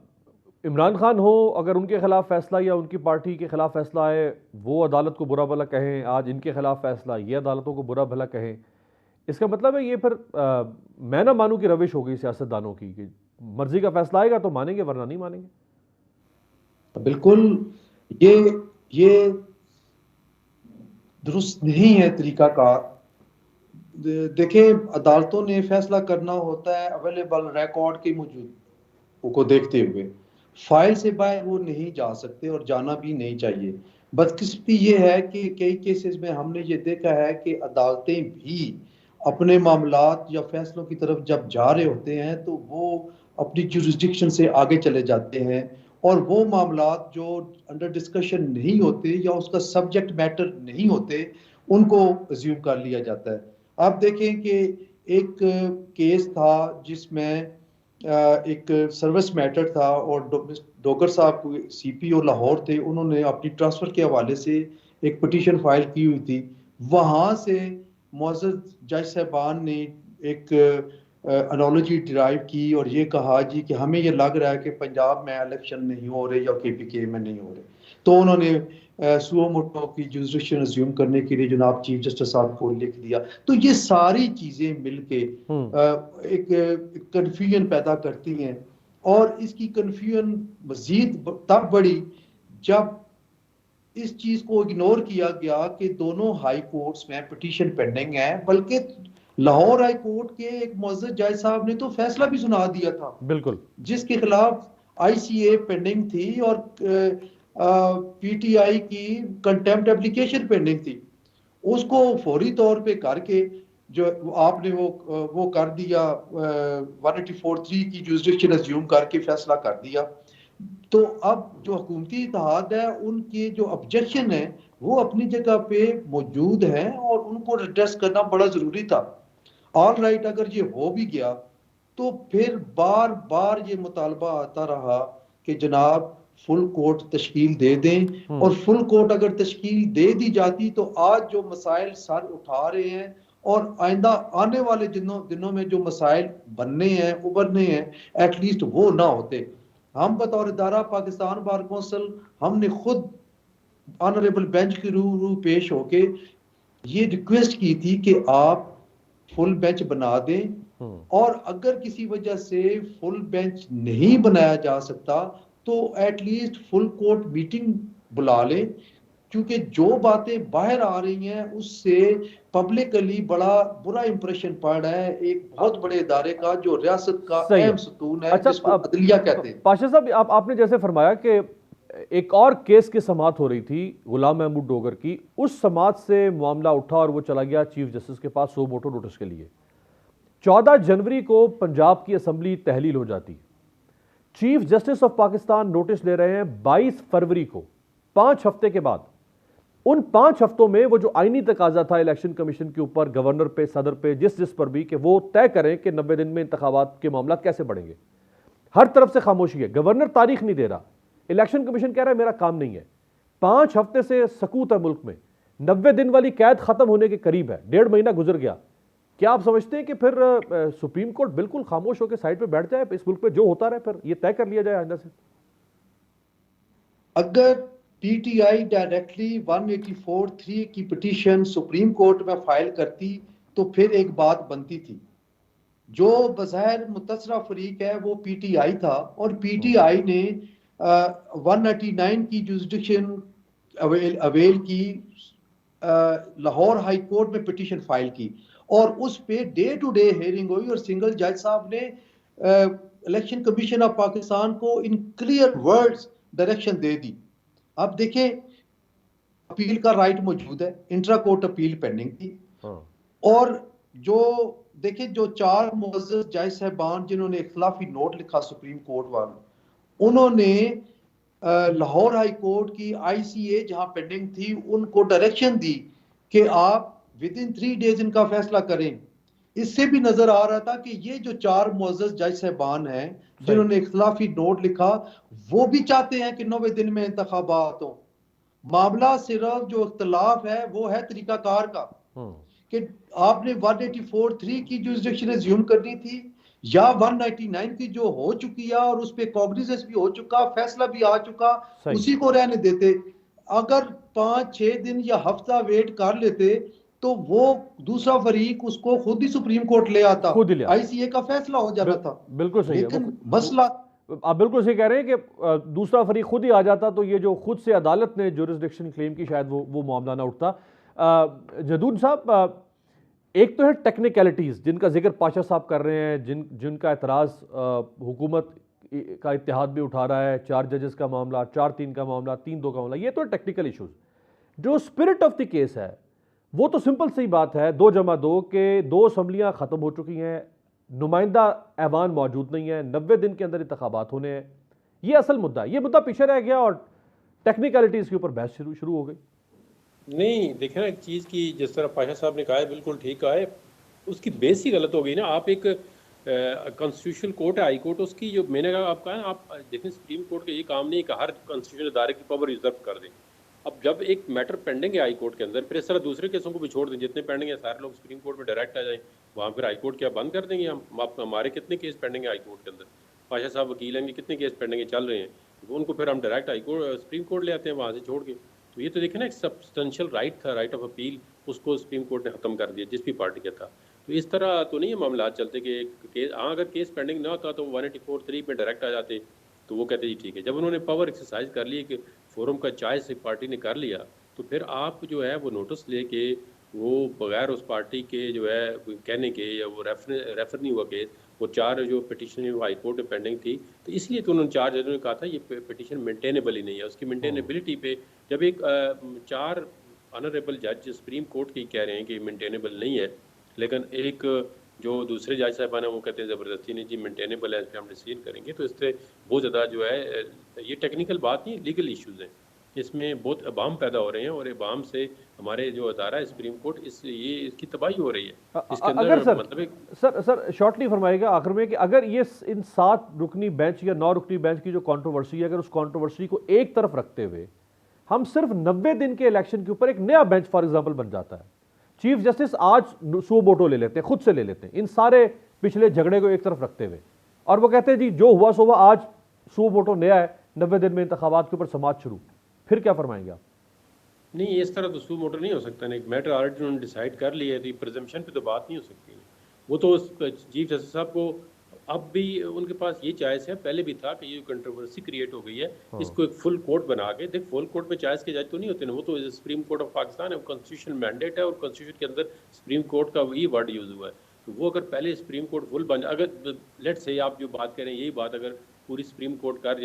इमरान खान हो, अगर उनके खिलाफ फैसला या उनकी पार्टी के खिलाफ फैसला आए, वो अदालत को बुरा भला कहें, आज इनके खिलाफ फैसला, ये अदालतों को बुरा भला कहें, इसका मतलब है ये फिर मैं ना मानूं की रविश हो गई सियासतदानों की कि मर्जी का फैसला आएगा तो मानेंगे वरना नहीं मानेंगे। बिल्कुल, ये दुरुस्त नहीं है तरीकाकार। देखें, अदालतों ने फैसला करना होता है अवेलेबल रिकॉर्ड के मौजूद को देखते हुए, फाइल से बाहर वो नहीं जा सकते और जाना भी नहीं चाहिए। बदकिस्मती ये है कि कई केसेस में हमने ये देखा है कि अदालतें भी अपने मामलात या फैसलों की तरफ जब जा रहे होते हैं तो वो अपनी जुरिस्डिक्शन से आगे चले जाते हैं और वो मामलात जो अंडर डिस्कशन नहीं होते या उसका सब्जेक्ट मैटर नहीं होते उनको अज्यूम कर लिया जाता है। आप देखें कि एक केस था जिसमें एक सर्विस मैटर था और डोगर साहब सीपीओ लाहौर थे, उन्होंने अपनी ट्रांसफर के हवाले से एक पिटीशन फाइल की हुई थी। वहाँ से मुअज़्ज़ज़ जज साहबान ने एक एनालॉजी डिराइव की और ये कहा जी कि हमें ये लग रहा है कि पंजाब में इलेक्शन नहीं हो रहे या केपीके में नहीं हो रहे, तो उन्होंने सुओ मोटो की जुरिस्डिक्शन अज्यूम करने के लिए जनाब चीफ जस्टिस साहब को लिख दिया। तो ये सारी चीजें मिलके एक कन्फ्यूजन पैदा करती हैं और इसकी कन्फ्यूजन मजीद तब बढ़ी जब इस चीज को इग्नोर किया गया कि दोनों हाई कोर्ट्स में पिटीशन पेंडिंग है, बल्कि लाहौर हाई कोर्ट के एक मुअज़्ज़ज़ जज साहब ने तो फैसला भी सुना दिया था, बिल्कुल, जिसके खिलाफ आईसीए पेंडिंग थी और पीटीआई की कंटेम्प्ट एप्लीकेशन पेंडिंग थी। उसको फौरी तौर पे करके जो आपने वो कर दिया, 184(3) की जुरिस्डिक्शन अज्यूम करके फैसला कर दिया। तो अब जो हुकूमती इत्तेहाद है उनके जो ऑब्जेक्शन है वो अपनी जगह पे मौजूद है और उनको एड्रेस करना बड़ा जरूरी था। ऑल राइट, अगर ये हो भी गया तो फिर बार बार ये मुतालबा आता रहा कि जनाब फुल कोर्ट तश्कील दे दें, और फुल कोर्ट अगर तश्कील दे दी जाती तो आज जो मसाइल सर उठा रहे हैं और आइंदा आने वाले दिनों में जो मसाइल बनने हैं उभरने हैं एटलीस्ट वो ना होते। हम बतौर इदारा पाकिस्तान बार कौंसिल हमने खुद ऑनरेबल बेंच के रू पेश होके ये रिक्वेस्ट की थी कि आप फुल बेंच बना दें और अगर किसी वजह से फुल बेंच नहीं बनाया जा सकता तो एटलीस्ट फुल कोर्ट मीटिंग बुला ले, क्योंकि जो बातें बाहर आ रही हैं उससे पब्लिकली बड़ा बुरा इंप्रेशन पड़ रहा है एक बहुत बड़े इदारे का जो रियासत का अहम सतून है, जिसको अदलिया कहते हैं। पाशा साहब, आपने जैसे फरमाया कि एक और केस की समाअत हो रही थी गुलाम महमूद डोगर की, उस समाअत से मामला उठा और वो चला गया चीफ जस्टिस के पास सो मोटो नोटिस के लिए। 14 जनवरी को पंजाब की असम्बली तहलील हो जाती, chief justice of Pakistan notice ले रहे हैं 22 फरवरी को, 5 हफ्ते के बाद। उन 5 हफ्तों में वो जो आईनी तकाजा था इलेक्शन कमीशन के ऊपर, गवर्नर पे, सदर पे, जिस पर भी, कि वो तय करें कि 90 दिन में इंतखाबात के मामला कैसे बढ़ेंगे। हर तरफ से खामोशी है, गवर्नर तारीख नहीं दे रहा, इलेक्शन कमीशन कह रहा है मेरा काम नहीं है। 5 हफ्ते से सकूत है मुल्क में, 90 दिन वाली कैद खत्म होने के करीब है, 1.5 महीना गुजर गया। क्या आप समझते हैं कि फिर सुप्रीम कोर्ट बिल्कुल खामोश होकर साइड पे बैठ जाए, इस मुल्क पे जो होता रहे, फिर ये तय कर लिया जाए आइंदा से? अगर पीटीआई डायरेक्टली 184(3) की पिटीशन सुप्रीम कोर्ट में फाइल करती तो फिर एक बात बनती थी। जो बज़ाहिर मुतसरा फरीक है वो पीटीआई था और पीटीआई ने 189 की जुरिस्डिक्शन अवेल की, लाहौर हाई कोर्ट में पिटीशन फाइल की और उस पे डे टू डे हेयरिंग हुई और सिंगल जज साहब ने इलेक्शन कमीशन ऑफ पाकिस्तान को इन क्लियर वर्ड्स डायरेक्शन दे दी। अब देखें, अपील का राइट मौजूद है, इंट्रा कोर्ट अपील पेंडिंग थी और जो देखें जो 4 मुअज़्ज़ज़ जज साहबान जिन्होंने इख्तिलाफी नोट लिखा सुप्रीम कोर्ट वालों, उन्होंने लाहौर हाई कोर्ट की आईसीए जहां पेंडिंग थी उनको डायरेक्शन दी कि आप विद इन 3 डेज इनका फैसला करें। इससे भी नजर आ रहा था कि ये जो 4 मुअज़्ज़ज़ जज साहबान हैं जिन्होंने इख्तिलाफी नोट लिखा वो भी चाहते हैं कि 90 दिन में इंतखाबात हो। मामला सिर्फ जो इख्तिलाफ है वो है तरीकाकार का कि आपने 184(3) की जुरिस्डिक्शन अज्यूम करनी थी या 199 की जो हो चुकी है और उस पे कॉग्निजेंस भी हो चुका, फैसला भी आ चुका, उसी को रहने देते। अगर 5-6 दिन या हफ्ता वेट कर लेते तो वो दूसरा फरीक उसको खुद ही सुप्रीम कोर्ट ले आता, खुद ही ले आता। आईसीए का फैसला हो जाना था। बिल्कुल सही है। लेकिन मसला आप बिल्कुल सही कह रहे हैं कि दूसरा फरीक खुद ही आ जाता तो ये जो खुद से अदालत ने जुरिस्डिक्शन क्लेम की शायद वो मामला ना उठता। जदून साहब, एक तो है टेक्निकलिटीज़ जिनका जिक्र पाशा साहब कर रहे हैं, जिनका एतराज़ हुकूमत का इत्तेहाद भी उठा रहा है, 4 जजेस का मामला, 4-3 का मामला, 3-2 का मामला, ये तो टेक्निकल इशूज़। जो स्पिरिट ऑफ द केस है वो तो सिंपल सी बात है, 2+2 के 2 असम्बलियाँ ख़त्म हो चुकी हैं, नुमाइंदा ऐवान मौजूद नहीं है, 90 दिन के अंदर इंतखाबात होने हैं। ये असल मुद्दा है, ये मुद्दा पीछे रह गया और टेक्निकलिटीज़ के ऊपर बहस शुरू हो गई। नहीं देखें ना, एक चीज़ की जिस तरह पाशा साहब ने कहा है बिल्कुल ठीक कहा है, उसकी बेस ही गलत हो गई ना। आप एक कॉन्स्टिट्यूशनल कोर्ट है, हाई कोर्ट, उसकी जो मैंने कहा आपका है, आप देखें सुप्रीम कोर्ट का ये काम नहीं कि हर कॉन्स्टिट्यूशनल इदारे की पावर रिजर्व कर दें। अब जब एक मैटर पेंडिंग है हाई कोर्ट के अंदर, फिर इस तरह दूसरे केसों को भी छोड़ दें, जितने पेंडिंग है सारे लोग सुप्रीम कोर्ट में डायरेक्ट आ जाएं, वहाँ फिर हाई कोर्ट क्या बंद कर देंगे हम? हमारे कितने केस पेंडिंग है हाई कोर्ट के अंदर, पाशा साहब वकील हैं, कितने केस पेंडिंग है चल रहे हैं, उनको फिर हम direct high court supreme court ले आते हैं वहाँ से छोड़ के। तो ये तो देखें ना, एक सब्सटेंशियल राइट था, राइट ऑफ अपील, उसको सुप्रीम कोर्ट ने ख़त्म कर दिया जिस भी पार्टी का था। तो इस तरह तो नहीं ये मामला चलते कि केस, हाँ अगर केस पेंडिंग ना होता तो 184(3) में डायरेक्ट आ जाते, तो वो कहते जी ठीक है। जब उन्होंने पावर एक्सरसाइज कर ली कि फोरम का चॉइस एक पार्टी ने कर लिया, तो फिर आप जो है वो नोटिस लेके वो बगैर उस पार्टी के जो है कहने के, या वो रेफर नहीं हुआ केस, वो 4 जो पिटिशन हाई कोर्ट में पेंडिंग थी, तो इसलिए तो उन्होंने 4 जजों ने कहा था ये पिटिशन मेंटेनेबल ही नहीं है। उसकी मेंटेनेबिलिटी पे जब एक 4 ऑनरेबल जज सुप्रीम कोर्ट के कह रहे हैं कि मेंटेनेबल नहीं है, लेकिन एक जो दूसरे जज साहबान है वो कहते हैं ज़बरदस्ती नहीं जी मेंटेनेबल है, इस पर हम डिसीजन करेंगे, तो इससे बहुत ज़्यादा जो है ये टेक्निकल बात नहीं, लीगल इश्यूज़ हैं, इसमें बहुत अवाम पैदा हो रहे हैं और अवाम से हमारे जो अदारा है सुप्रीम कोर्ट, इसकी तबाही हो रही है। इसके अगर अंदर मतलब सर शॉर्टली फरमाएगा आखिर में कि अगर ये इन 7 रुकनी बेंच या 9 रुकनी बेंच की जो कंट्रोवर्सी है, अगर उस कंट्रोवर्सी को एक तरफ रखते हुए हम सिर्फ 90 दिन के इलेक्शन के ऊपर एक नया बेंच फॉर एग्जाम्पल बन जाता है, चीफ जस्टिस आज सो बोटो ले लेते हैं, खुद से ले लेते हैं, इन सारे पिछले झगड़े को एक तरफ रखते हुए, और वो कहते हैं जी जो हुआ सो हुआ, आज सो बोटो नया है, 90 दिन में इंतखाबात के ऊपर समाज शुरू, फिर क्या फरमाएंगे आप? नहीं, इस तरह तो सू मोटर नहीं हो सकता, नहीं मैटर ऑलरेडी उन्होंने डिसाइड कर लिया है, तो प्रिजम्पशन पे तो बात नहीं हो सकती। वो तो चीफ जस्टिस साहब को अब भी उनके पास ये चॉइस है, पहले भी था कि ये कंट्रोवर्सी क्रिएट हो गई है, इसको एक फुल कोर्ट बना के, देख फुल कोर्ट में चॉइस के जज तो नहीं होते ना, वो तो सुप्रीम कोर्ट ऑफ पाकिस्तान है, कॉन्स्टिट्यूशन मैंडेट है और कॉन्स्टिट्यूशन के अंदर सुप्रीम कोर्ट का वही वर्ड यूज़ हुआ है। तो वो अगर पहले सुप्रीम कोर्ट फुल बन, अगर लेट्स से आप जो बात करें यही बात अगर पूरी सुप्रीम कोर्ट कर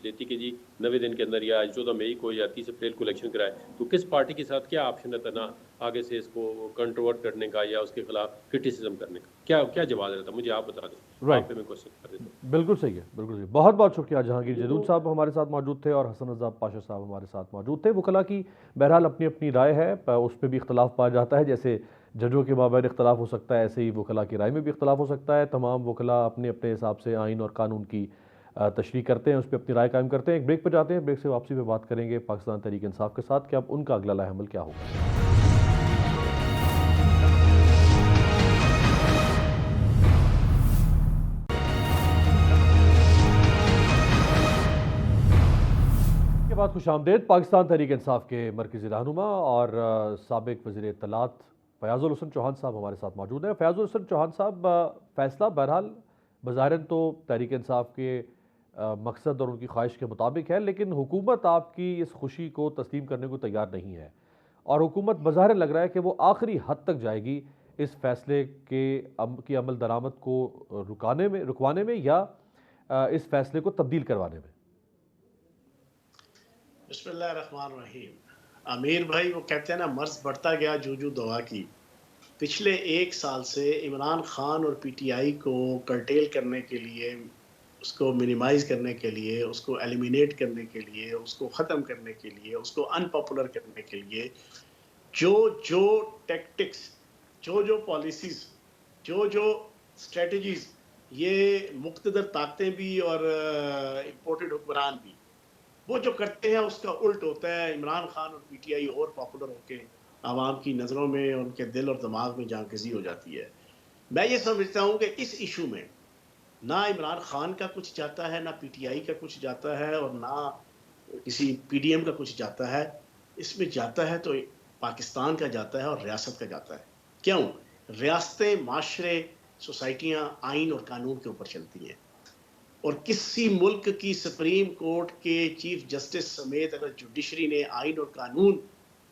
देती कि जी 90 दिन के अंदर या 14 मई को या 30 अप्रैल को इलेक्शन कराए, तो किस पार्टी के साथ क्या ऑप्शन रहता ना आगे से इसको कंट्रोवर्ट करने का या उसके खिलाफ क्रिटिसिज्म करने का, क्या जवाब रहता, मुझे आप बता दें। राइट, मैं क्वेश्चन कर देता हूं। बिल्कुल सही है, बिल्कुल सही। बहुत बहुत शुक्रिया। जहांगीर जदूद साहब हमारे साथ मौजूद थे और हसन रज़ा पाशा साहब हमारे साथ मौजूद थे। वकला की बहरहाल अपनी अपनी राय है, उस पर भी इख्तलाफ पाया जाता है, जैसे जजों के माबैन इख्तलाफ हो सकता है, ऐसे ही वकला की राय में भी इख्तलाफ हो सकता है। तमाम वकला अपने अपने हिसाब से आइन और कानून की तशरीह करते हैं, उस पर अपनी राय कायम करते हैं। एक ब्रेक पर जाते हैं, ब्रेक से वापसी पे बात करेंगे पाकिस्तान तहरीक इंसाफ के साथ कि अब उनका अगला लाएहमल क्या होगा। के बाद खुशामदेद। पाकिस्तान तहरीक इंसाफ के मरकज़ी रहनुमा और साबिक वज़ीर इत्तलात फयाजुल हसन चौहान साहब हमारे साथ मौजूद हैं। फयाजुल हसन चौहान साहब, फैसला बहरहाल बज़ाहिरन तो तहरीक इंसाफ के मकसद और उनकी ख्वाहिश के मुताबिक है, लेकिन हुकूमत आपकी इस खुशी को तस्लीम करने को तैयार नहीं है और हुकूमत बज़ाहिर लग रहा है कि वो आखिरी हद तक जाएगी इस फैसले की अमल दरामद को रुकवाने में या इस फैसले को तब्दील करवाने में। बिस्मिल्लाहिर्रहमानिर्रहीम। आमिर भाई वो कहते हैं ना, मर्ज बढ़ता गया जूजू दवा की। पिछले 1 साल से इमरान खान और पीटीआई को कर्टेल करने के लिए, उसको मिनिमाइज करने के लिए, उसको एलिमिनेट करने के लिए, उसको ख़त्म करने के लिए, उसको अनपॉपुलर करने के लिए जो टैक्टिक्स, जो पॉलिसीज़, जो स्ट्रेटजीज़ ये मुक़्तदर ताकतें भी और इम्पोर्टेड हुक्मरान भी वो जो करते हैं उसका उल्ट होता है। इमरान खान और पीटीआई और पॉपुलर होकर आवाम की नज़रों में, उनके दिल और दिमाग में जागज़ी हो जाती है। मैं ये समझता हूँ कि इस इशू में ना इमरान खान का कुछ जाता है, ना पीटीआई का कुछ जाता है और ना किसी पीडीएम का कुछ जाता है। इसमें जाता है तो पाकिस्तान का जाता है और रियासत का जाता है। क्यों? रियासतें, माशरे, सोसाइटियां आइन और कानून के ऊपर चलती हैं, और किसी मुल्क की सुप्रीम कोर्ट के चीफ जस्टिस समेत अगर जुडिशरी ने आइन और कानून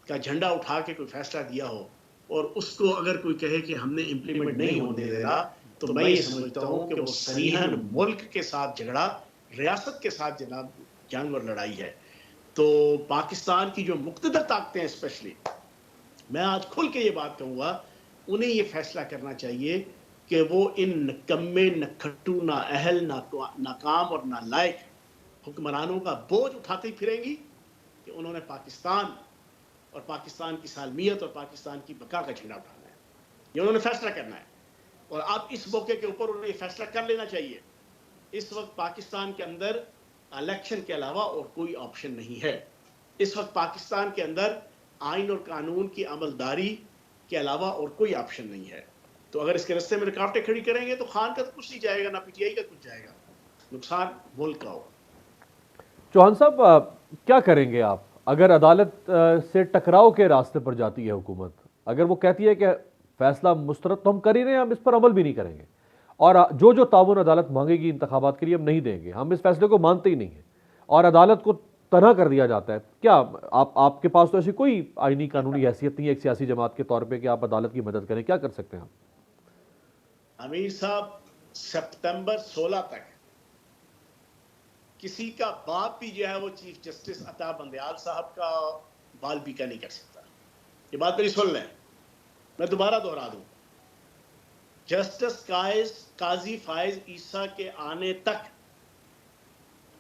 का झंडा उठा के कोई फैसला दिया हो और उसको अगर कोई कहे कि हमने इम्प्लीमेंट नहीं होने दे रहा, तो मैं ये समझता हूँ कि वो सरीहन मुल्क के साथ झगड़ा, रियासत के साथ जनाब जंग और लड़ाई है। तो पाकिस्तान की जो मुक़्तदर ताकतें हैं, स्पेशली मैं आज खुल के ये बात कहूँगा, उन्हें ये फैसला करना चाहिए कि वो इन नकम्मे, नखट्टू, नाअहल, नाकाम और नालायक हुक्मरानों का बोझ उठाते ही फिरेंगी कि उन्होंने पाकिस्तान और पाकिस्तान की सालमियत और पाकिस्तान की बका का झंडा उठाना है। ये उन्होंने फैसला करना है, और अब इस मौके के ऊपर उन्हें ये फैसला कर लेना चाहिए। इस वक्त पाकिस्तान के अंदर इलेक्शन के अलावा और कोई ऑप्शन नहीं है। इस वक्त पाकिस्तान के अंदर आइन और कानून की अमलदारी के अलावा और कोई ऑप्शन नहीं है। तो अगर इसके रास्ते में रुकावटें खड़ी करेंगे तो खान का तो कुछ नहीं जाएगा, ना पीटीआई का कुछ जाएगा, नुकसान मुल्क का होगा। चौहान साहब, क्या करेंगे आप अगर अदालत से टकराव के रास्ते पर जाती है हुकूमत? अगर वो कहती है कि फैसला मुस्तरद तो हम कर ही रहे हैं, हम इस पर अमल भी नहीं करेंगे, और जो ताउन अदालत मांगेगी इंतखाबात के लिए हम नहीं देंगे, हम इस फैसले को मानते ही नहीं हैं, और अदालत को तनहा कर दिया जाता है, क्या आपके पास तो ऐसी कोई आईनी कानूनी हैसियत नहीं है एक सियासी जमात के तौर पे कि आप अदालत की मदद करें? क्या कर सकते हैं आप? अमीर साहब, सितंबर 16 तक किसी का बाप भी जो है वो चीफ जस्टिस अता बंदयाल साहब का बाल बीका नहीं कर सकता। ये बात मेरी सुन लें, मैं दोबारा दोहरा दूं, जस्टिस काजी फायज ईसा के आने तक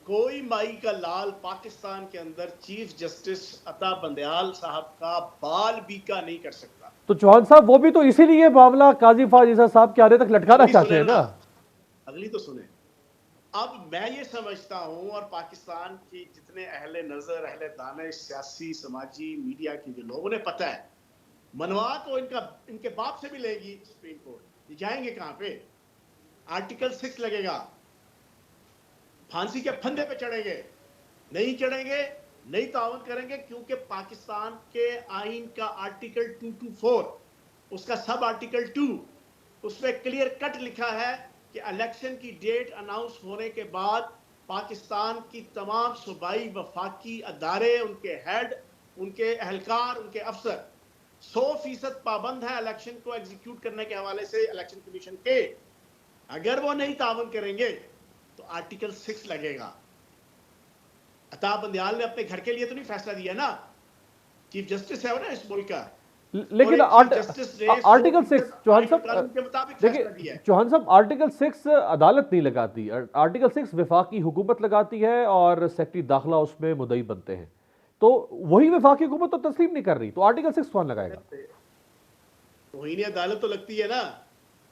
कोई माई का लाल पाकिस्तान के अंदर चीफ जस्टिस अता बंदयाल साहब का बाल बीका नहीं कर सकता। तो चौहान साहब, वो भी तो इसीलिए मामला काजी फायज ईसा साहब के आने तक लटकाना चाहते हैं ना? अगली तो सुने। अब मैं ये समझता हूं, और पाकिस्तान की जितने अहले नजर, अहले दाने, सियासी, समाजी, मीडिया के जो लोग, उन्हें पता है मनवा तो इनके बाप से भी लेगी सुप्रीम कोर्ट। ये जाएंगे कहां पे? आर्टिकल 6 लगेगा, फांसी के फंदे पे चढ़ेंगे, नहीं चढ़ेंगे, नहीं तावन करेंगे, क्योंकि पाकिस्तान के आइन का आर्टिकल 224, उसका सब आर्टिकल 2, उसमें क्लियर कट लिखा है कि इलेक्शन की डेट अनाउंस होने के बाद पाकिस्तान की तमाम सूबाई वफाकी अदारे, उनके हेड, उनके अहलकार, उनके अफसर 100% पाबंद है इलेक्शन को एग्जीक्यूट करने के हवाले से इलेक्शन कमीशन के। अगर वो नहीं तावन करेंगे तो आर्टिकल 6 लगेगा। अता बंदयाल ने अपने घर के लिए तो नहीं फैसला दिया ना, चीफ जस्टिस है वो ना इस मुल्क का। लेकिन आर्टिकल 6 चौहान साहब, देखिए चौहान साहब, आर्टिकल 6 अदालत नहीं लगाती, आर्टिकल 6 वफाकी हुकूमत लगाती है और सेक्रेटरी दाखिला उसमें मुद्दई बनते हैं। तो वही वफाकी हुकूमत तो तस्लीम नहीं कर रही, तो आर्टिकल 6 कौन लगाएगा? तोहीनी अदालत तो लगती है ना,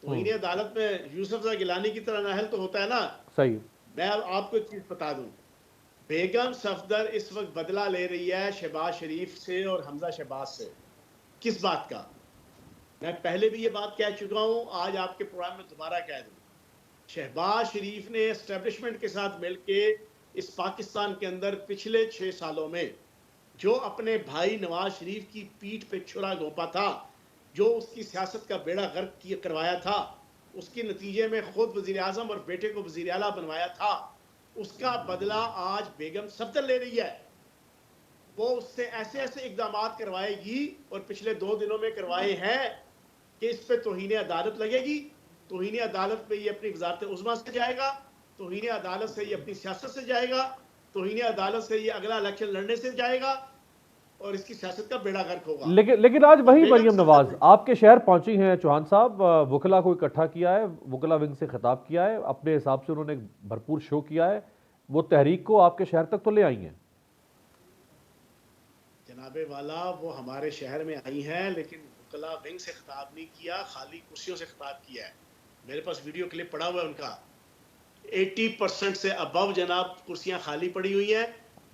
तोहीनी अदालत में यूसुफ गिलानी की तरह नाहल तो होता है ना। सही। मैं आपको एक चीज बता दूं, बेगम सफदर इस वक्त बदला ले रही है शहबाज शरीफ से और हमजा शहबाज से। किस बात का? मैं पहले भी ये बात कह चुका हूं, आज आपके प्रोग्राम में दोबारा कह दूं। शहबाज शरीफ ने एस्टेब्लिशमेंट के साथ मिलके इस पाकिस्तान के अंदर पिछले 6 सालों में जो अपने भाई नवाज शरीफ की पीठ पे छुरा घोंपा था, जो उसकी सियासत का बेड़ा गर्क करवाया था, उसके नतीजे में खुद वजीर आजम और बेटे को वजीर आला बनवाया था, उसका बदला आज बेगम सफदर ले रही है। वो उससे ऐसे ऐसे इकदाम करवाएगी, और पिछले 2 दिनों में करवाए हैं, कि इस पे तौहीन अदालत लगेगी। तौहीन अदालत पे ये अपनी वजारत उज़्मा से जाएगा, तौहीन अदालत से ये अपनी सियासत से जाएगा, तौहीन अदालत से ये अगला इलेक्शन लड़ने से जाएगा, और इसकी सियासत का बेड़ा गर्क होगा। लेकिन आज वही मरियम नवाज आपके शहर पहुंची हैं चौहान साहब, वकला को इकट्ठा किया है, वकला विंग से खिताब किया है, अपने हिसाब से उन्होंने भरपूर शो किया है, वो तहरीक को आपके शहर तक तो ले आई हैं। जनाबे वाला, वो हमारे शहर में आई हैं, लेकिन वकला विंग से खिताब नहीं किया, खाली कुर्सियों से खिताब किया है। मेरे पास वीडियो क्लिप पड़ा हुआ है उनका। 80% से अबव जनाब कुर्सियां खाली पड़ी हुई हैं।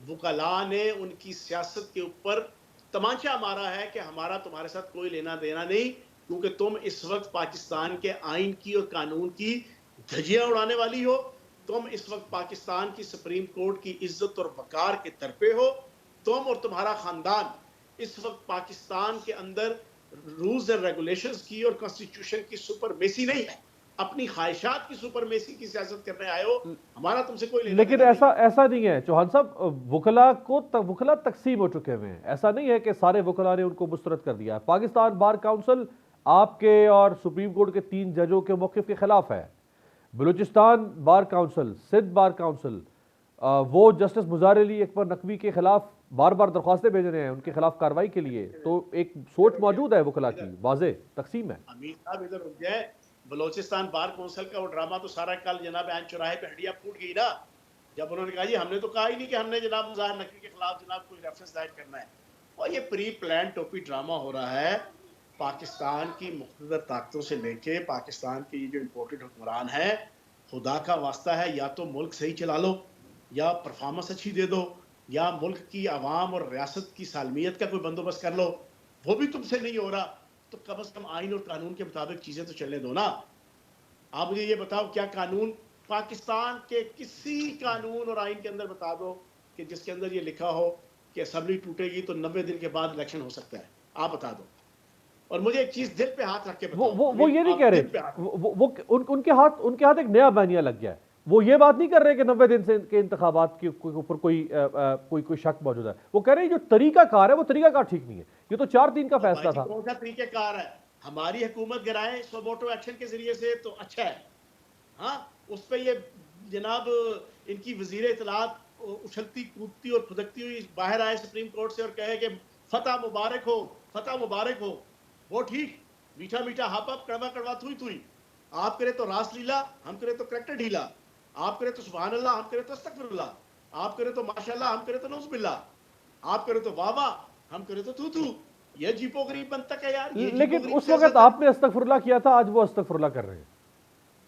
वकला ने उनकी सियासत के ऊपर तमाचा मारा है कि हमारा तुम्हारे साथ कोई लेना देना नहीं, क्योंकि तुम इस वक्त पाकिस्तान के आइन की और कानून की धज्जियां उड़ाने वाली हो। तुम इस वक्त पाकिस्तान की सुप्रीम कोर्ट की इज्जत और वकार के तरफे हो। तुम और तुम्हारा खानदान इस वक्त पाकिस्तान के अंदर रूल्स एंड रेगुलेशंस की और कॉन्स्टिट्यूशन की सुपरमेसी नहीं है, अपनी ख्वाहिशात की सुपरमेसी की सियासत करने आए हो, हमारा तुमसे कोई लेना लेकिन देना ऐसा नहीं है चौहान साहब, वुकला तकसीम हो चुके हुए हैं। ऐसा नहीं है कि सारे वुकला ने उनको मुस्तरद कर दिया है। पाकिस्तान बार काउंसिल आपके और सुप्रीम कोर्ट के 3 जजों के मौक़िफ़ के खिलाफ है। Balochistan bar council, Sindh bar council, वो जस्टिस मुज़ार अली अकबर नकवी के खिलाफ बार बार दरख्वास्तें भेज रहे हैं उनके खिलाफ कार्रवाई के लिए। तो एक सोच मौजूद है वुकला की, वाज़े तकसीम है। अमीर साहब इधर रुक जाए, बलोचिस्तान बार काउंसिल का वो ड्रामा तो सारा कल जनाब ऐन चौराहे पे हड्डियां फूट गई ना, जब उन्होंने कहा जी हमने तो कहा ही नहीं कि हमने जनाब मुज़ाहिर नकवी के खिलाफ जनाब कोई रेफरेंस दायर करना है। और ये प्री प्लान टोपी ड्रामा हो रहा है। पाकिस्तान की मुख्तलिफ ताकतों से लेके पाकिस्तान के ये जो इम्पोर्टेड हुक्मरान है, खुदा का वास्ता है या तो मुल्क सही चला लो, या परफॉर्मेंस अच्छी दे दो, या मुल्क की आवाम और रियासत की सालमियत का कोई बंदोबस्त कर लो। वो भी तुमसे नहीं हो रहा तो कम से कम आइन और कानून के मुताबिक चीजें तो चलने दो ना। आप मुझे ये बताओ, क्या कानून पाकिस्तान के किसी कानून और आइन के अंदर बता दो कि जिसके अंदर ये लिखा हो कि असेंबली टूटेगी तो 90 दिन के बाद इलेक्शन हो सकता है? आप बता दो। और मुझे एक चीज दिल पे हाथ रख के बताओ, वो ये नहीं कह रहे, उनके हाथ एक नया बैनिया लग गया है। वो ये बात नहीं कर रहे कि 90 दिन से के इंतखाबात के ऊपर कोई शक मौजूद है। वो कह रहे हैं जो तरीका कार है वो तरीका कार ठीक नहीं है। ये तो 4-3 का फैसला था। कौन सा तरीके कार है? हमारी हुकूमत गिराए सोबोटो एक्शन के जरिए से तो अच्छा है। हाँ, उस पर ये जनाब इनकी वजीर इतलात उछलती कूदती और फुदकती हुई बाहर आए सुप्रीम कोर्ट से और कहे कि फतह मुबारक हो, फतह मुबारक हो। वो ठीक, मीठा मीठा हाप अप, कड़वा कड़वा थुई थुई। आप करे तो रास लीला, हम करे तो करेक्टर ढीला। आप करे तो सुभान अल्लाह, हम करे तो अस्तगफिरुल्लाह। आप करे तो माशाल्लाह, हम करे तो नौजुबिल्लाह। आप करे तो वाह वाह, हम करे तो तू तू। ये जीपो गरीब बनता है यार। लेकिन उस वक्त आपने अस्तगफिरुल्लाह किया था, आज वो अस्तगफिरुल्लाह कर रहे हैं।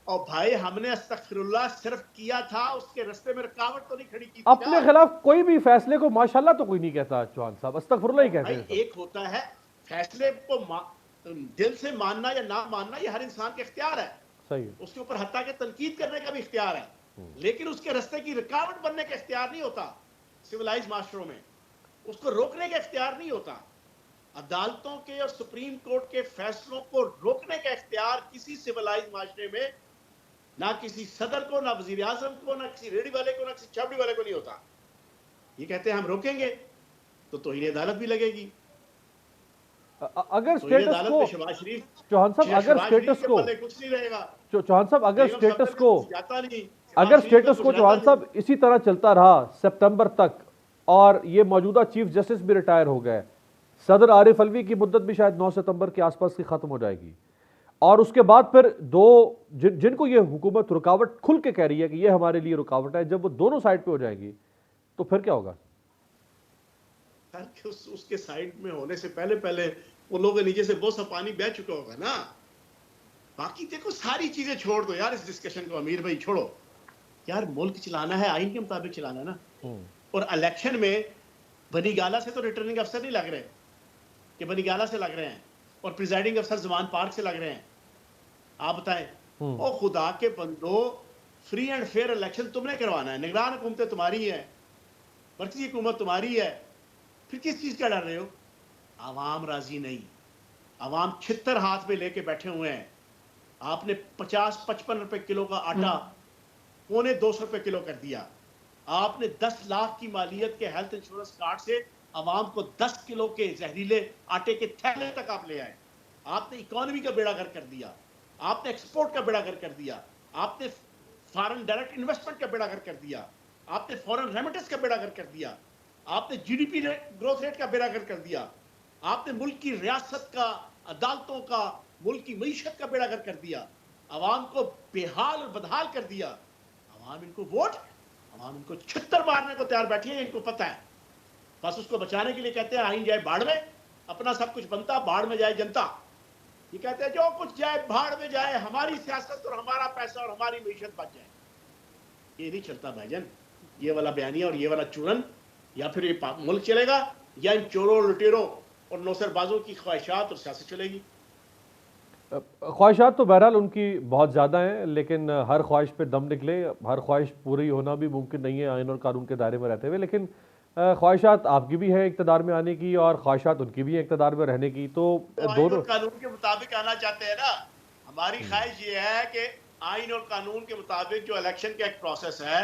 और भाई हमने अस्तगफिरुल्लाह सिर्फ किया था, उसके रास्ते में रुकावट तो नहीं खड़ी की थी। अपने खिलाफ कोई भी फैसले को माशाल्लाह तो कोई नहीं कहता चौहान साहब, अस्तगफिरुल्लाह ही कहते हैं। एक होता है फैसले को दिल से मानना या ना मानना, ये हर इंसान का इख्तियार है। सही है। उसके ऊपर हत्ता के तनकीद करने का भी इख्तियार है, लेकिन उसके रास्ते की रुकावट बनने का इख्तियार नहीं होता। सिविलाइज माशरों में उसको रोकने का इख्तियार नहीं होता। अदालतों के और सुप्रीम कोर्ट के फैसलों को रोकने का इख्तियार किसी सिविलाइज माशरे में ना किसी सदर को, ना वजीर आजम को, ना किसी रेडी वाले को, ना किसी छाबड़ी वाले को नहीं होता। ये कहते हैं हम रोकेंगे तो तौहीन अदालत भी लगेगी। अगर स्टेटस को चौहान साहब, अगर स्टेटस को कुछ नहीं रहेगा चौहान साहब, अगर स्टेटस को चौहान साहब इसी तरह चलता रहा सितंबर तक और ये मौजूदा चीफ जस्टिस भी रिटायर हो गए, सदर आरिफ अलवी की मुद्दत भी शायद 9 सितंबर के आसपास की खत्म हो जाएगी, और उसके बाद फिर जिनको ये हुकूमत रुकावट खुल के कह रही है कि ये हमारे लिए रुकावट है, जब वो दोनों साइड पे हो जाएगी तो फिर क्या होगा? उसके साइड में होने से पहले वो लोग नीचे से बहुत सा पानी बह चुका होगा ना। बाकी देखो सारी चीजें छोड़ दो यार, इस डिस्कशन को अमीर भाई छोड़ो यार। मुल्क चलाना है, आइन के मुताबिक चलाना है ना। और इलेक्शन में बनीगाला से तो रिटर्निंग अफसर नहीं लग रहे कि बनीगाला से लग रहे हैं, और प्रिजाइडिंग अफसर जमान पार्क से लग रहे हैं। आप बताएं, ओ खुदा के बंदो, फ्री एंड फेयर इलेक्शन तुमने करवाना है, निगरान हुकूमतें तुम्हारी है, मरकजी हुकूमत तुम्हारी है, फिर किस चीज का डर रहे हो? आवाम राजी नहीं, आवाम छितर हाथ में लेके बैठे हुए हैं। आपने 50-55 रुपए किलो का आटा 250 रुपए किलो कर दिया। आपने 10 लाख की मालियत के हेल्थ इंश्योरेंस कार्ड से आवाम को 10 किलो के जहरीले आटे के थैले तक आप ले आए। आपने इकोनॉमी का बेड़ा गर्क कर दिया, आपने एक्सपोर्ट का बेड़ा गर्क कर दिया, आपने फॉरेन डायरेक्ट इन्वेस्टमेंट का बेड़ा गर्क कर दिया, आपने फॉरेन रेमिटेंस का बेड़ा गर्क कर दिया, आपने जीडीपी ग्रोथ रेट का बेड़ा गर्क कर दिया, आपने मुल्क की रियासत का, अदालतों का, मुल्क की मईशत का बेड़ा गर्क कर दिया। आवाम को बेहाल और बदहाल कर दिया। आवाम इनको वोट, आवाम इनको छितर मारने को तैयार बैठी है, इनको पता है। बस उसको बचाने के लिए कहते हैं आइन जाए बाढ़ में, अपना सब कुछ बनता, बाढ़ में जाए जनता। ये कहते हैं जो कुछ जाए भाड़ में जाए, हमारी सियासत और हमारा पैसा और हमारी मईशत बच जाए। ये नहीं चलता भाईजान, ये वाला बयानिया और ये वाला चूरन। या फिर ये मुल्क चलेगा या इन चोरों लुटेरों और नौसरबाजों की ख्वाहिशात और सियासत चलेगी। ख्वाहिशात तो बहरहाल उनकी बहुत ज़्यादा हैं, लेकिन हर ख्वाहिश पे दम निकले, हर ख्वाहिश पूरी होना भी मुमकिन नहीं है आइन और कानून के दायरे में रहते हुए। लेकिन ख्वाहिशात आपकी भी है इक़्तिदार में आने की और ख्वाहिशात उनकी भी है इक़्तिदार में रहने की, तो दोनों कानून के मुताबिक आना चाहते हैं ना। हमारी ख्वाहिश ये है कि आइन और कानून के मुताबिक जो इलेक्शन का एक प्रोसेस है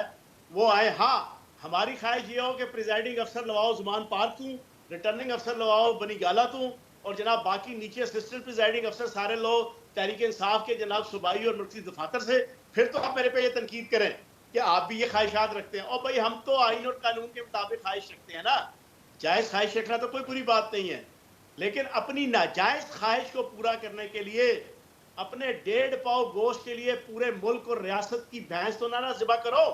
वो आए। हाँ, हमारी ख्वाहिश ये हो कि प्रिजाइडिंग अफसर लगाओ जुमान पार्क तू, रिटर्निंग अफसर लगाओ बनी गाला तू, और जनाब बाकी नीचे असिस्टेंट प्रिजाइडिंग अफसर सारे लोग तहरीक इंसाफ के जनाब सूबाई और मरकजी दफातर से। फिर तो आप मेरे पे ये तनकीद करें कि आप भी ये ख्वाहिशात रखते हैं। और भाई हम तो आइन और कानून के मुताबिक ख्वाहिश रखते हैं ना, जायज़ ख्वाहिश रखना तो कोई बुरी बात नहीं है, लेकिन अपनी नाजायज़ ख्वाहिश को पूरा करने के लिए अपने 1.5 पाव गोश्त के लिए पूरे मुल्क और रियासत की भैंस तो ना ज़िबा करो।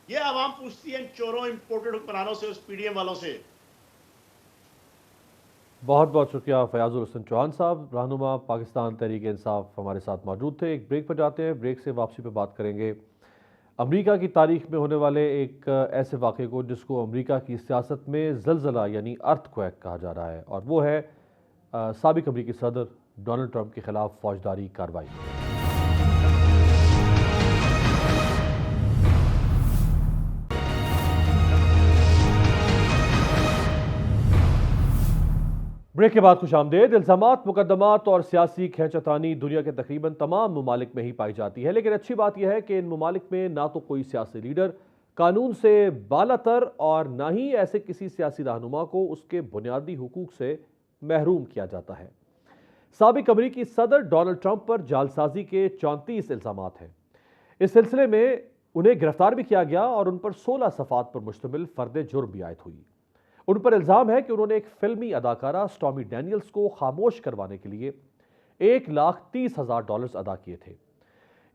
ये आवाम पूछती है इन चोरों इंपोर्टेड हुक्मरानों से, उस पीडीएम वालों से। बहुत बहुत शुक्रिया फयाजुल हसन चौहान साहब, रहनुमा पाकिस्तान तहरीक इंसाफ हमारे साथ मौजूद थे। एक ब्रेक पर जाते हैं, ब्रेक से वापसी पे बात करेंगे अमेरिका की तारीख में होने वाले एक ऐसे वाक़े को जिसको अमेरिका की सियासत में ज़लज़ला यानी अर्थक्वेक कहा जा रहा है, और वो है साबिक अमेरिकी सदर डोनाल्ड ट्रंप के खिलाफ फौजदारी कार्रवाई। ब्रेक के बाद खुशामदेद। इल्ज़ामात, मुकदमात और सियासी खींचतानी दुनिया के तकरीबन तमाम ममालिक में ही पाई जाती है, लेकिन अच्छी बात यह है कि इन ममालिक में ना तो कोई सियासी लीडर कानून से बालातर और ना ही ऐसे किसी सियासी रहनुमा को उसके बुनियादी हुकूक से महरूम किया जाता है। साबिक अमेरिकी सदर डोनाल्ड ट्रंप पर जालसाजी के 34 इल्ज़ामात हैं। इस सिलसिले में उन्हें गिरफ्तार भी किया गया और उन पर 16 सफ़ात पर मुश्तमिल फ़र्द जुर्म भी आयद हुई। उन पर इल्ज़ाम है कि उन्होंने एक फिल्मी अदाकारा स्टॉर्मी डैनियल्स को खामोश करवाने के लिए $1,30,000 अदा किए थे।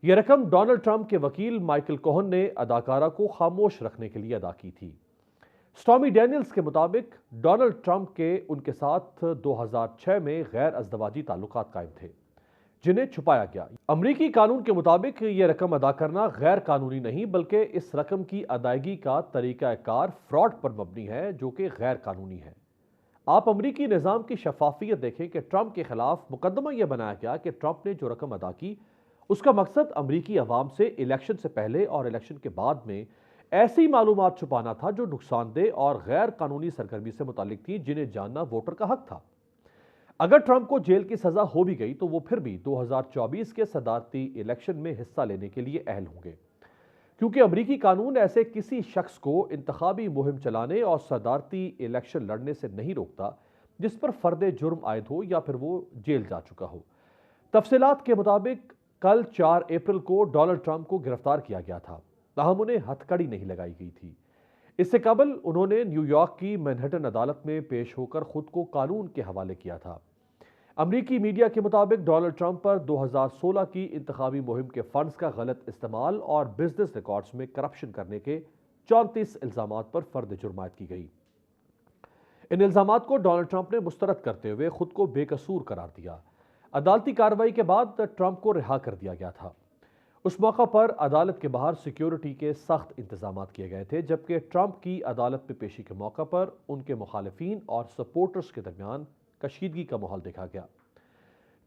यह रकम डोनाल्ड ट्रंप के वकील माइकल कोहन ने अदाकारा को खामोश रखने के लिए अदा की थी। स्टॉर्मी डैनियल्स के मुताबिक डोनाल्ड ट्रंप के उनके साथ 2006 में गैर अज़दवाजी ताल्लुकात कायम थे जिन्हें छुपाया गया। अमरीकी कानून के मुताबिक यह रकम अदा करना गैर कानूनी नहीं, बल्कि इस रकम की अदायगी का तरीक़ाकार फ्रॉड पर मबनी है जो कि गैर कानूनी है। आप अमरीकी निज़ाम की शफाफियत देखें कि ट्रंप के खिलाफ मुकदमा यह बनाया गया कि ट्रंप ने जो रकम अदा की उसका मकसद अमरीकी अवाम से इलेक्शन से पहले और इलेक्शन के बाद में ऐसी मालूमात छुपाना था जो नुकसानदेह और गैर कानूनी सरगर्मी से मुतालिक थी, जिन्हें जानना वोटर का हक था। अगर ट्रंप को जेल की सजा हो भी गई तो वो फिर भी 2024 के सदारती इलेक्शन में हिस्सा लेने के लिए अहल होंगे, क्योंकि अमरीकी कानून ऐसे किसी शख्स को इंतखाबी मुहिम चलाने और सदारती इलेक्शन लड़ने से नहीं रोकता जिस पर फर्द जुर्म आयद हो या फिर वो जेल जा चुका हो। तफसीलात के मुताबिक कल 4 अप्रैल को डोनाल्ड ट्रंप को गिरफ्तार किया गया था, ताहम उन्हें हथकड़ी नहीं लगाई गई थी। इससे कबल उन्होंने न्यूयॉर्क की मैनहट्टन अदालत में पेश होकर खुद को कानून के हवाले किया था। अमरीकी मीडिया के मुताबिक डोनाल्ड ट्रंप पर 2016 की इंतखाबी मुहिम के फंड्स का गलत इस्तेमाल और बिजनेस रिकॉर्ड्स में करप्शन करने के 34 इल्ज़ामात पर फर्द जुर्म आयद की गई। इन इल्ज़ामात को डोनाल्ड ट्रंप ने मुस्तरद करते हुए खुद को बेकसूर करार दिया। अदालती कार्रवाई के बाद ट्रंप को रिहा कर दिया गया था। उस मौका पर अदालत के बाहर सिक्योरिटी के सख्त इंतजाम किए गए थे, जबकि ट्रंप की अदालत में पेशी के मौका पर उनके मुखालिफिन और सपोर्टर्स के दरमियान कशीदगी का माहौल देखा गया।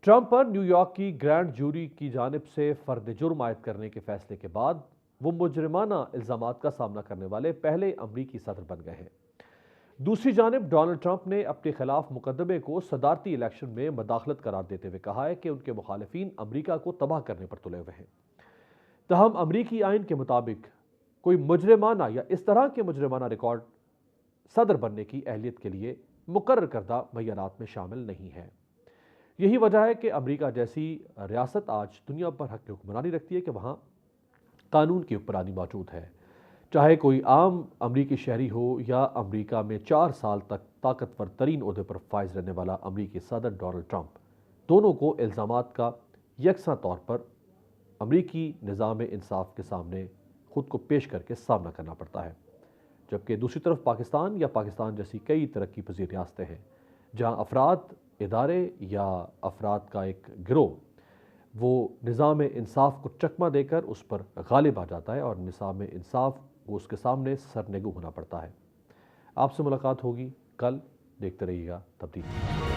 ट्रंप पर न्यूयॉर्क की ग्रैंड जूरी की जानिब से फर्द जुर्म आयद करने के फैसले के बाद वो मुजरिमाना इल्ज़ामात का सामना करने वाले पहले अमरीकी सदर बन गए हैं। दूसरी जानिब डोनाल्ड ट्रंप ने अपने खिलाफ मुकदमे को सदारती इलेक्शन में मदाखलत करार देते हुए कहा है कि उनके मुखालिफिन अमरीका को तबाह करने पर तुले हुए हैं। तहम अमरीकी आइन के मुताबिक कोई मुजरिमाना या इस तरह के मुजरिमाना रिकॉर्ड सदर बनने की अहलियत के लिए मुकर्रर करदा मय्यारात में शामिल नहीं है। यही वजह है कि अमरीका जैसी रियासत आज दुनिया पर हक हुक्मरानी रखती है कि वहाँ कानून की हुक्मरानी मौजूद है। चाहे कोई आम अमरीकी शहरी हो या अमरीका में 4 साल तक ताकतवर तरीन ओहदे पर फाइज रहने वाला अमरीकी सदर डोनाल्ड ट्रंप, दोनों को इल्ज़ामात का यकसा तौर पर अमरीकी निज़ाम इंसाफ के सामने खुद को पेश करके सामना करना पड़ता है। जबकि दूसरी तरफ पाकिस्तान या पाकिस्तान जैसी कई तरक्की पजीर रियासतें हैं जहाँ अफराद, इदारे या अफराद का एक गिरोह वो निज़ाम इंसाफ को चकमा देकर उस पर गालिब आ जाता है और निज़ाम इंसाफ वो उसके सामने सरनेगू होना पड़ता है। आपसे मुलाकात होगी कल, देखते रहिएगा तब्दीली।